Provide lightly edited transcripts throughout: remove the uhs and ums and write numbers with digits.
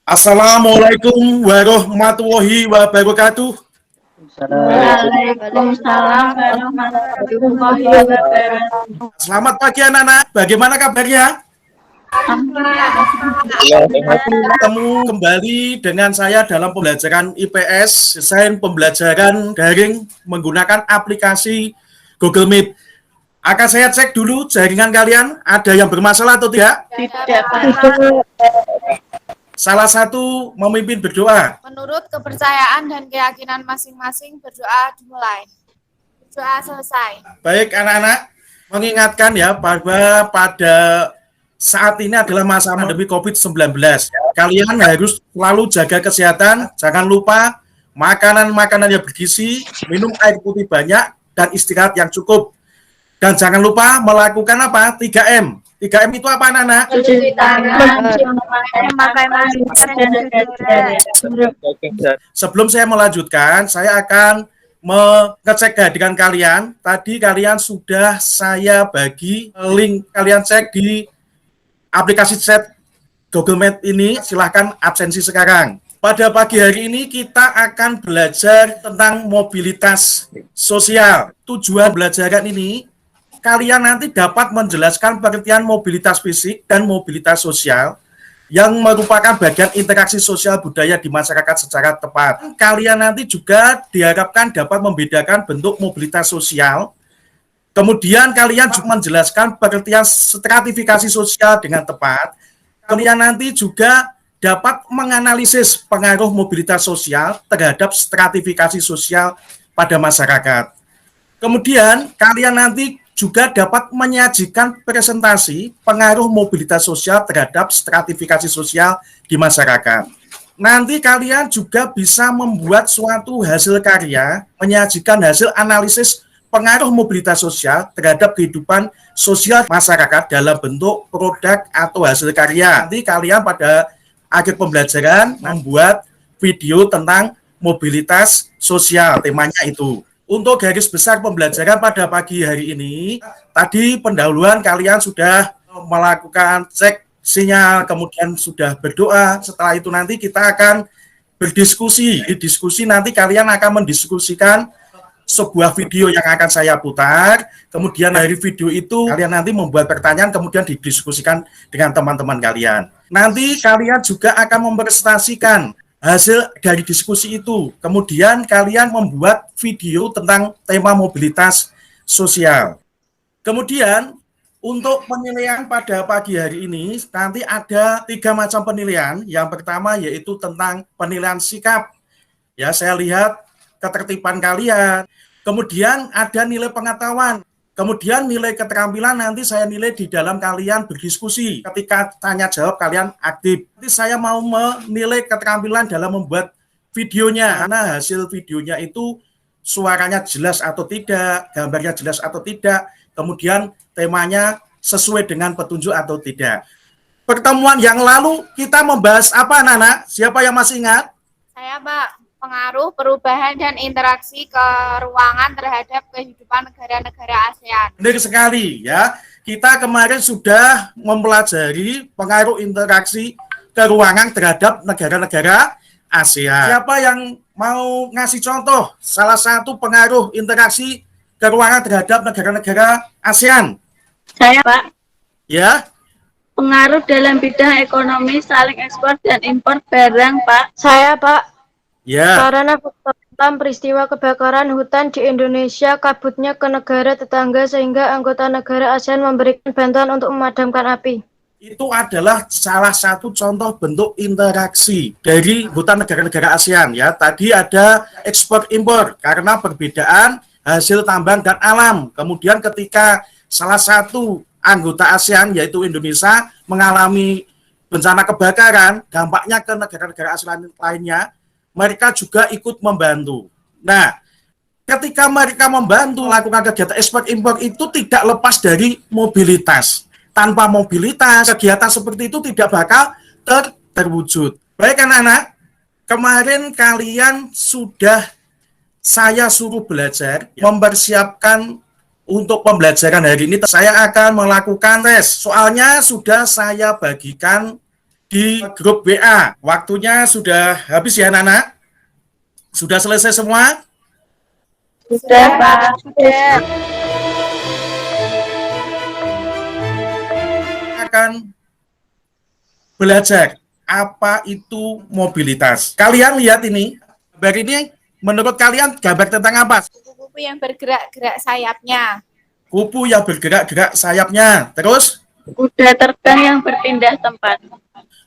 Assalamualaikum warahmatullahi wabarakatuh. Waalaikumsalam warahmatullahi wabarakatuh. Selamat pagi anak-anak, bagaimana kabarnya? Ketemu kembali dengan saya dalam pembelajaran IPS, desain pembelajaran daring menggunakan aplikasi Google Meet. Akan saya cek dulu jaringan kalian, ada yang bermasalah atau tidak? Tidak. Salah satu memimpin berdoa. Menurut kepercayaan dan keyakinan masing-masing, berdoa dimulai. Berdoa selesai. Baik anak-anak, mengingatkan ya bahwa pada saat ini adalah masa pandemi COVID-19. Kalian harus selalu jaga kesehatan, jangan lupa makanan-makanan yang bergizi, minum air putih banyak, dan istirahat yang cukup. Dan jangan lupa melakukan apa? 3M. 3M itu apa anak-anak? Cuci tangan, memakai masker, dan Sebelum saya melanjutkan, saya akan mengecek kehadiran kalian. Tadi kalian sudah saya bagi link, kalian cek di aplikasi chat Google Meet ini, silahkan absensi sekarang. Pada pagi hari ini kita akan belajar tentang mobilitas sosial. Tujuan belajaran ini, kalian nanti dapat menjelaskan pengertian mobilitas fisik dan mobilitas sosial yang merupakan bagian interaksi sosial budaya di masyarakat secara tepat. Kalian nanti juga diharapkan dapat membedakan bentuk mobilitas sosial. Kemudian kalian juga menjelaskan pengertian stratifikasi sosial dengan tepat. Kalian nanti juga dapat menganalisis pengaruh mobilitas sosial terhadap stratifikasi sosial pada masyarakat. Kemudian kalian nanti juga dapat menyajikan presentasi pengaruh mobilitas sosial terhadap stratifikasi sosial di masyarakat. Nanti kalian juga bisa membuat suatu hasil karya, menyajikan hasil analisis pengaruh mobilitas sosial terhadap kehidupan sosial masyarakat dalam bentuk produk atau hasil karya. Nanti kalian pada akhir pembelajaran membuat video tentang mobilitas sosial, temanya itu. Untuk garis besar pembelajaran pada pagi hari ini, tadi pendahuluan kalian sudah melakukan cek sinyal, kemudian sudah berdoa. Setelah itu nanti kita akan berdiskusi. Di diskusi nanti kalian akan mendiskusikan sebuah video yang akan saya putar. Kemudian dari video itu kalian nanti membuat pertanyaan, kemudian didiskusikan dengan teman-teman kalian. Nanti kalian juga akan mempresentasikan hasil dari diskusi itu. Kemudian kalian membuat video tentang tema mobilitas sosial. Kemudian untuk penilaian pada pagi hari ini nanti ada 3 macam penilaian. Yang pertama yaitu tentang penilaian sikap. Ya, saya lihat ketertiban kalian. Kemudian ada nilai pengetahuan. Kemudian nilai keterampilan nanti saya nilai di dalam kalian berdiskusi. Ketika tanya jawab kalian aktif. Nanti saya mau menilai keterampilan dalam membuat videonya. Karena hasil videonya itu suaranya jelas atau tidak, gambarnya jelas atau tidak, kemudian temanya sesuai dengan petunjuk atau tidak. Pertemuan yang lalu kita membahas apa anak-anak? Siapa yang masih ingat? Saya, Pak. Pengaruh, perubahan, dan interaksi keruangan terhadap kehidupan negara-negara ASEAN. Benar sekali ya. Kita kemarin sudah mempelajari pengaruh interaksi keruangan terhadap negara-negara ASEAN. Siapa yang mau ngasih contoh salah satu pengaruh interaksi keruangan terhadap negara-negara ASEAN? Saya, Pak. Ya. Pengaruh dalam bidang ekonomi, saling ekspor dan impor barang, Pak. Saya, Pak. Ya. Karena faktor alam, peristiwa kebakaran hutan di Indonesia, kabutnya ke negara tetangga sehingga anggota negara ASEAN memberikan bantuan untuk memadamkan api. Itu adalah salah satu contoh bentuk interaksi dari hutan negara-negara ASEAN ya. Tadi ada ekspor impor karena perbedaan hasil tambang dan alam. Kemudian ketika salah satu anggota ASEAN yaitu Indonesia mengalami bencana kebakaran, dampaknya ke negara-negara ASEAN lainnya, mereka juga ikut membantu. Nah, ketika mereka membantu melakukan kegiatan ekspor impor itu tidak lepas dari mobilitas. Tanpa mobilitas, kegiatan seperti itu tidak bakal terwujud. Baik anak-anak, kemarin kalian sudah saya suruh belajar, mempersiapkan untuk pembelajaran hari ini. Saya akan melakukan tes. Soalnya sudah saya bagikan di grup WA. Waktunya sudah habis ya, anak-anak? Sudah selesai semua? Sudah, Pak. Sudah. Akan belajar apa itu mobilitas. Kalian lihat ini, gambar ini menurut kalian gambar tentang apa? Kupu-kupu yang bergerak-gerak sayapnya. Kupu yang bergerak-gerak sayapnya. Terus Kuda terbang yang berpindah tempat.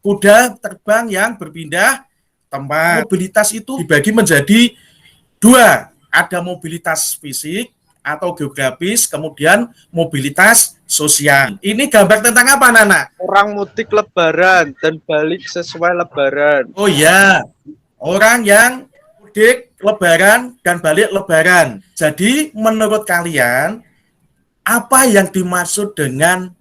kuda terbang yang berpindah tempat. Mobilitas itu dibagi menjadi dua. Ada mobilitas fisik atau geografis, kemudian mobilitas sosial. Ini gambar tentang apa, Nana? Orang mudik lebaran dan balik sesuai lebaran. Oh ya, orang yang mudik lebaran dan balik lebaran. Jadi menurut kalian, apa yang dimaksud dengan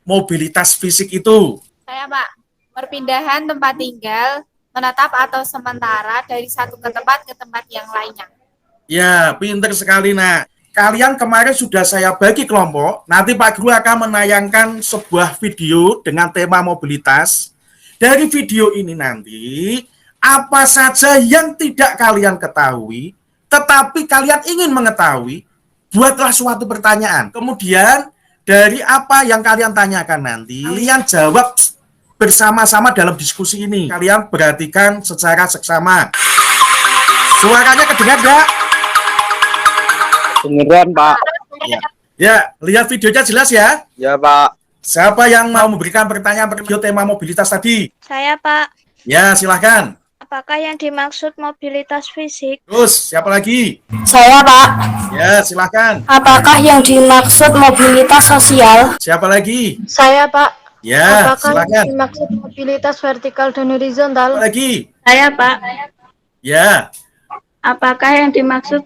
mobilitas fisik itu? Saya, Pak, perpindahan tempat tinggal, menetap atau sementara dari satu ke tempat yang lainnya. Ya, pinter sekali, nak. Kalian kemarin sudah saya bagi kelompok. Nanti Pak Guru akan menayangkan sebuah video dengan tema mobilitas. Dari video ini nanti, apa saja yang tidak kalian ketahui, tetapi kalian ingin mengetahui, buatlah suatu pertanyaan. Kemudian, dari apa yang kalian tanyakan nanti, kalian jawab bersama-sama dalam diskusi ini. Kalian perhatikan secara seksama. Suaranya kedengar enggak? Beneran, Pak. Ya, lihat videonya jelas ya. Ya, Pak. Siapa yang mau memberikan pertanyaan video tema mobilitas tadi? Saya, Pak. Ya, silahkan. Apakah yang dimaksud mobilitas fisik? Terus, siapa lagi? Saya, Pak. Ya, silahkan. Apakah yang dimaksud mobilitas sosial? Siapa lagi? Saya, Pak. Ya, Apakah silahkan. yang dimaksud mobilitas vertikal dan horizontal? Siapa lagi? Saya, Pak. Ya, Apakah yang dimaksud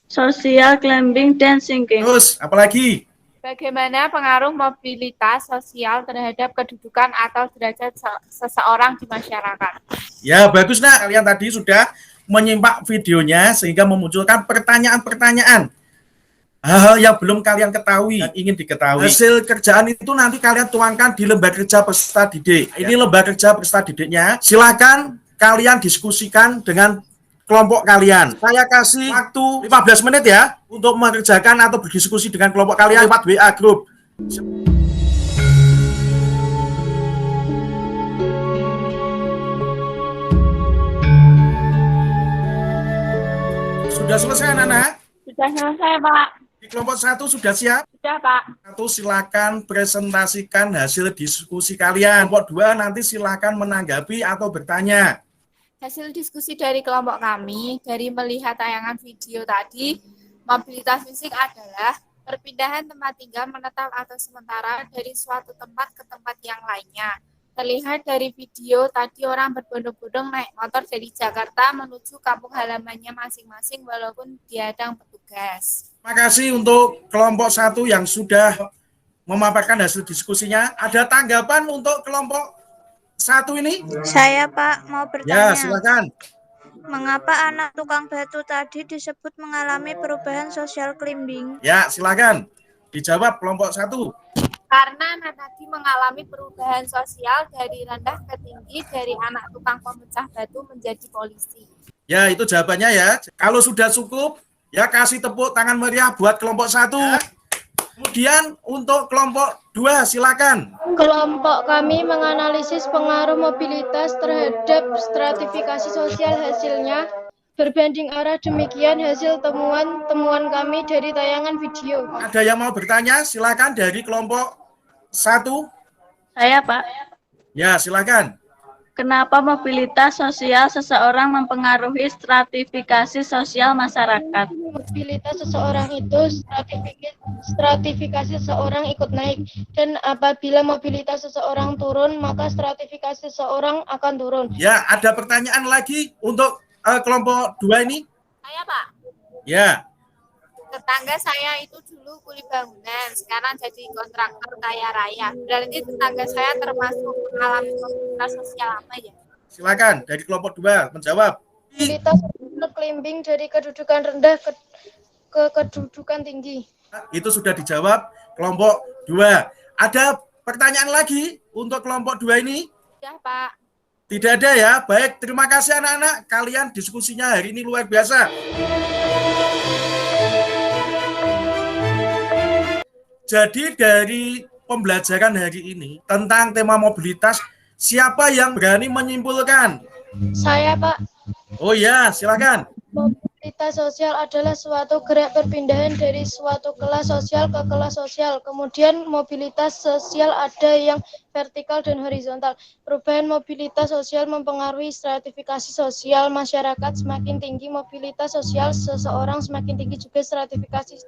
social climbing dan sinking? terus, apa lagi? Bagaimana pengaruh mobilitas sosial terhadap kedudukan atau derajat seseorang di masyarakat? Ya, bagus nak. Kalian tadi sudah menyimak videonya sehingga memunculkan pertanyaan-pertanyaan. Hal-hal yang belum kalian ketahui dan ingin diketahui. Hasil kerjaan itu nanti kalian tuangkan di lembar kerja peserta didik. Ini lembar kerja peserta didiknya. Silakan kalian diskusikan dengan kelompok kalian. Saya kasih waktu 15 menit ya untuk mengerjakan atau berdiskusi dengan kelompok kalian lewat WA group. Sudah selesai, anak-anak? Sudah selesai, Pak. Di kelompok 1 sudah siap? Sudah, Pak. Satu, silakan presentasikan hasil diskusi kalian. Kelompok 2 nanti silakan menanggapi atau bertanya. Hasil diskusi dari kelompok kami, dari melihat tayangan video tadi, mobilitas fisik adalah perpindahan tempat tinggal menetap atau sementara dari suatu tempat ke tempat yang lainnya. Terlihat dari video tadi orang berbondong-bondong naik motor dari Jakarta menuju kampung halamannya masing-masing walaupun dihadang petugas. Terima kasih untuk kelompok 1 yang sudah memaparkan hasil diskusinya. Ada tanggapan untuk kelompok 1 ini? Saya, Pak, mau Ya, bertanya. silakan. Mengapa anak tukang batu tadi disebut mengalami perubahan social climbing? Ya, silakan. Dijawab kelompok 1. Karena anak tadi mengalami perubahan sosial dari rendah ke tinggi, dari anak tukang pemecah batu menjadi polisi. Ya, itu jawabannya ya. Kalau sudah cukup, ya kasih tepuk tangan meriah buat kelompok 1. Kemudian untuk kelompok 2, silakan. Kelompok kami menganalisis pengaruh mobilitas terhadap stratifikasi sosial hasilnya. Berbanding arah demikian hasil temuan kami dari tayangan video. Ada yang mau bertanya? Silakan dari kelompok 1. Saya, Pak. Ya, silakan. Kenapa mobilitas sosial seseorang mempengaruhi stratifikasi sosial masyarakat? Mobilitas seseorang itu stratifikasi seseorang ikut naik, dan apabila mobilitas seseorang turun maka stratifikasi seseorang akan turun. Ya, ada pertanyaan lagi untuk kelompok 2 ini? Saya, Pak, Ya, tetangga saya itu dulu kuli bangunan, sekarang jadi kontraktor kaya raya. Berarti tetangga saya termasuk mengalami mobilitas sosial apa ya? silakan dari kelompok 2 menjawab. Mobilitas climbing dari kedudukan rendah ke kedudukan tinggi. Itu sudah dijawab kelompok 2. Ada pertanyaan lagi untuk kelompok 2 ini? Ya, Pak. Tidak ada ya. Baik, terima kasih anak-anak. Kalian diskusinya hari ini luar biasa. Jadi dari pembelajaran hari ini tentang tema mobilitas, siapa yang berani menyimpulkan? Saya, Pak. Oh ya, silakan. Mobilitas sosial adalah suatu gerak perpindahan dari suatu kelas sosial ke kelas sosial. Kemudian mobilitas sosial ada yang vertikal dan horizontal. Perubahan mobilitas sosial mempengaruhi stratifikasi sosial masyarakat. Semakin tinggi mobilitas sosial seseorang, semakin tinggi juga stratifikasi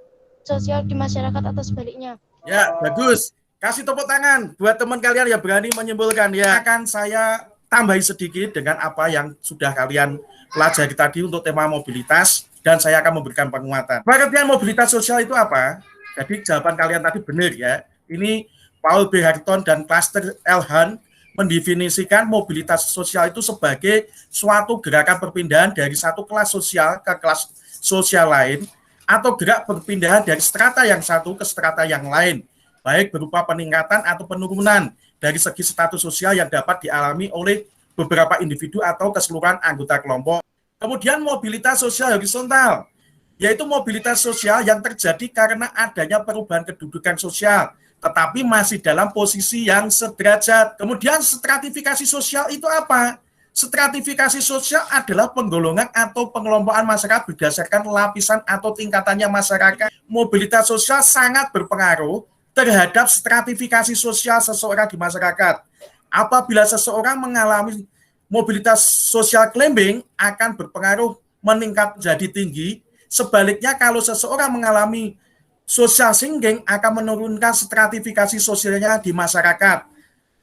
sosial di masyarakat atau sebaliknya. Ya, bagus. Kasih tepuk tangan buat teman kalian yang berani menyimpulkan. Ya, akan saya tambahi sedikit dengan apa yang sudah kalian pelajari tadi untuk tema mobilitas, dan saya akan memberikan penguatan. Pengertian mobilitas sosial itu apa? Jadi jawaban kalian tadi benar ya. Ini Paul B. Harton dan Cluster L. Hunt mendefinisikan mobilitas sosial itu sebagai suatu gerakan perpindahan dari satu kelas sosial ke kelas sosial lain, atau gerak perpindahan dari strata yang satu ke strata yang lain, baik berupa peningkatan atau penurunan dari segi status sosial yang dapat dialami oleh beberapa individu atau keseluruhan anggota kelompok. Kemudian mobilitas sosial horizontal, yaitu mobilitas sosial yang terjadi karena adanya perubahan kedudukan sosial, tetapi masih dalam posisi yang sederajat. Kemudian stratifikasi sosial itu apa? Stratifikasi sosial adalah penggolongan atau pengelompokan masyarakat berdasarkan lapisan atau tingkatannya masyarakat. Mobilitas sosial sangat berpengaruh terhadap stratifikasi sosial seseorang di masyarakat. Apabila seseorang mengalami mobilitas sosial climbing, akan berpengaruh meningkat jadi tinggi. Sebaliknya, kalau seseorang mengalami social sinking, akan menurunkan stratifikasi sosialnya di masyarakat.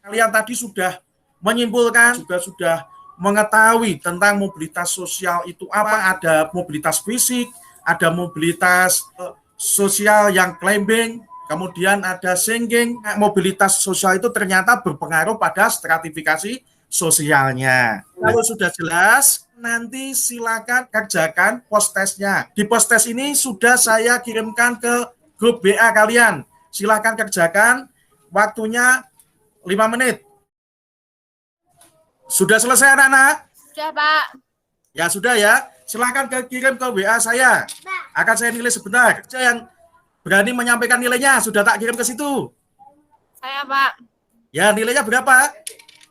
Kalian tadi sudah menyimpulkan, juga sudah mengetahui tentang mobilitas sosial itu apa. Ada mobilitas fisik, ada mobilitas sosial yang climbing, kemudian ada sinking. Mobilitas sosial itu ternyata berpengaruh pada stratifikasi sosialnya. Kalau sudah jelas, nanti silakan kerjakan post-testnya. Di post-test ini sudah saya kirimkan ke grup WA kalian. Silakan kerjakan, waktunya 5 menit. Sudah selesai anak-anak? Sudah, Pak. Ya sudah ya, silakan kirim ke WA saya. Akan saya nilai sebentar. Saya yang berani menyampaikan nilainya, sudah tak kirim ke situ. Saya, Pak. Ya, nilainya berapa?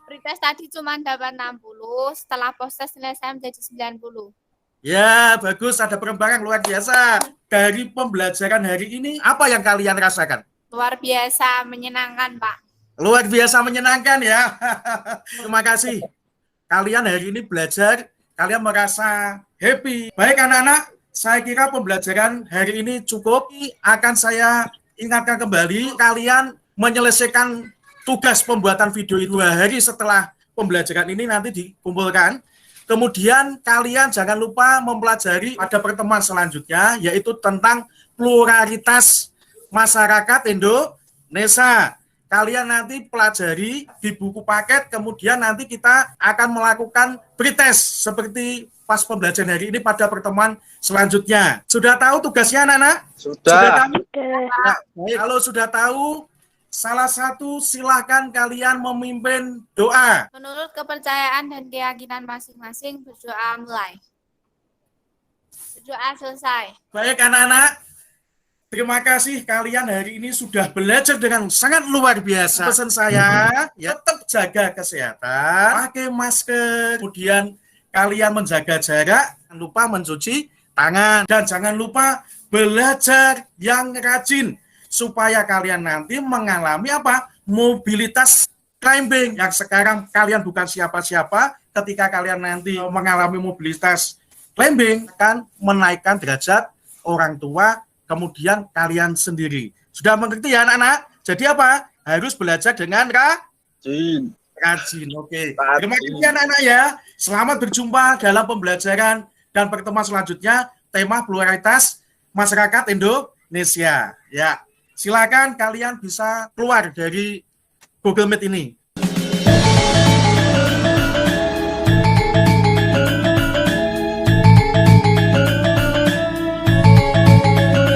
Pretest tadi cuma dapat 60, setelah post-test nilai saya menjadi 90. Ya, bagus, ada perkembangan luar biasa. Dari pembelajaran hari ini, apa yang kalian rasakan? Luar biasa, menyenangkan, Pak. Luar biasa menyenangkan ya. Terima kasih. Kalian hari ini belajar, kalian merasa happy. Baik anak-anak, saya kira pembelajaran hari ini cukup. Akan saya ingatkan kembali, kalian menyelesaikan tugas pembuatan video itu 2 hari setelah pembelajaran ini nanti dikumpulkan. Kemudian kalian jangan lupa mempelajari pada pertemuan selanjutnya, yaitu tentang pluralitas masyarakat Indonesia. Kalian nanti pelajari di buku paket, kemudian nanti kita akan melakukan pretest seperti pas pembelajaran hari ini pada pertemuan selanjutnya. Sudah tahu tugasnya anak-anak? Sudah. Tahu? Nah, kalau sudah tahu, salah satu silakan kalian memimpin doa. Menurut kepercayaan dan keyakinan masing-masing, berdoa mulai. Berdoa selesai. Baik anak-anak, terima kasih kalian hari ini sudah belajar dengan sangat luar biasa. Pesan saya, ya tetap jaga kesehatan, pakai masker, kemudian kalian menjaga jarak, jangan lupa mencuci tangan, dan jangan lupa belajar yang rajin, supaya kalian nanti mengalami apa? Mobilitas climbing, yang sekarang kalian bukan siapa-siapa, ketika kalian nanti mengalami mobilitas climbing, akan menaikkan derajat orang tua, kemudian kalian sendiri. Sudah mengerti ya anak-anak? Jadi apa? Harus belajar dengan Jin. rajin. Oke. Terima kasih anak-anak ya. Selamat berjumpa dalam pembelajaran dan pertemuan selanjutnya, tema pluralitas masyarakat Indonesia. Ya. Silakan kalian bisa keluar dari Google Meet ini.